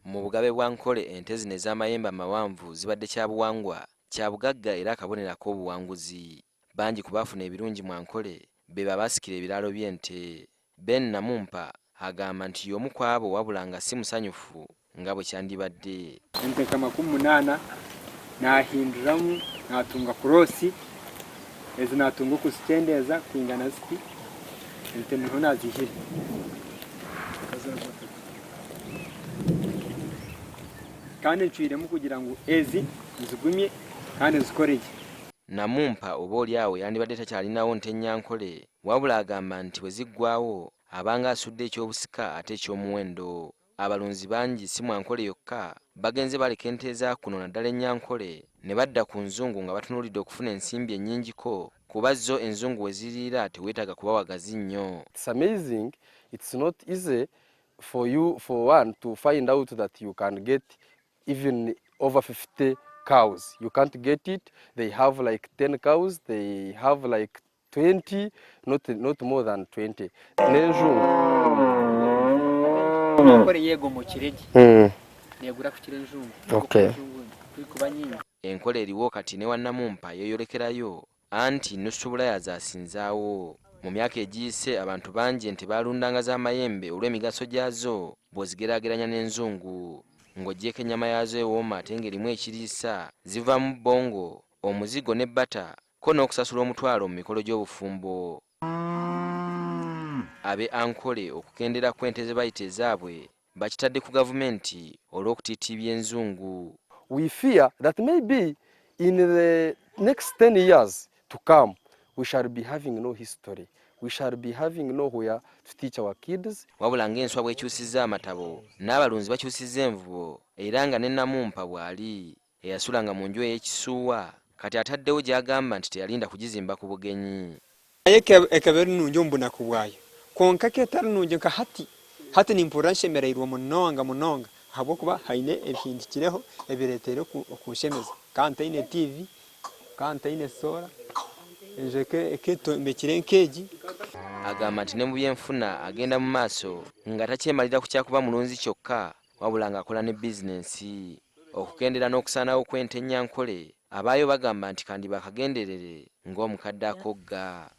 Mu bugabe bwa Ankole ente zino ez'amayembe amawanvu zibadde kya buwangwa kya bugagga era akabonero ak'obuwanguzi. Bangi ku baafuna ebirungi mu Ankole be babasikira ebiraalo by'ente. Ben Namumpa agamba nti y'omu ku abo wabula nga si musanyufu nga bwe kyandibadde. Ente nka 80 nahinduramu natunga kurosi ezo natunga okuzikendeeza kwingana ziti ente niho nazihire kandi ncwiremu kugira ngu ezi nzigumye kandi zikoreye. Namumpa oba oli awo yandibadde takyalinawo nte Ennyankole wabula agamba nti bwe ziggwawo abanga asudde eky'obusika ate eky'omuwendo. Abalunzi bangi si mu Ankole yokka bagenze baleka ente za kuno naddala Ennyankole ne badda ku nzungu nga batunuulidde okufuna ensimbi ennyingiko kuba zo enzungu we ziriira teweetaaga kuba wagazi nnyo. It's amazing. It's not easy for you, for one, to find out that you can get even over 50 cows. You can't get it. They have like 10 cows. They have like 20, not more than 20. Okay. Enkole eriwo kati ne Wannamumpa yeeyolekerayo anti nusu Bulaya zaasinzaawo. Mu myaka egiyise abantu bangi ente baalundanga z'amayembe olw'emigaso gyazo bw'ozigeraageranya n'enzungu. Ng'oggyeko ennyama yazo ewooma ate ng'erimu ekiriisa zivaamu bbongo, omuzigo ne bbata ko n'okusasula omutwalo mu mikolo gy'obufumbo. Abe Ankole okukendera ku ente ze bayita ezaabwe bakitadde ku gavumenti olw'okutiitibya enzungu. We fear that maybe in the next 10 years to come, we shall be having no history. We shall be having nowhere to teach our kids. Wabula ng'enswa bw'ekyusizza amatabo n'abalunzi bakyusizza envubo era nga ne Namumpa bw'ali eyasulanga mu nju ey'ekisuuwa kati ataddewo gy'agamba nti teyalinda kugizimba ku bugenyi. Naye ekabeera nnungi omu bunaku bwayo konka ketari nnungi nka hati nimpurra nshemereirwe munonga habwokuba haine ebihindikireho ebireeteire okunshemeza kandi taine TV kandi taine soora enju eketombekire nkeegi. Agamba nti ne mu byenfuna agenda mu maaso nga takyemalira ku kyakuba mulunzi kyokka wabula ng'akola ne bizinensi. Okukendera n'okusaanawo kw'ente Ennyankole abaayo bagamba nti kandi bakagenderere ng'omukadde akogga.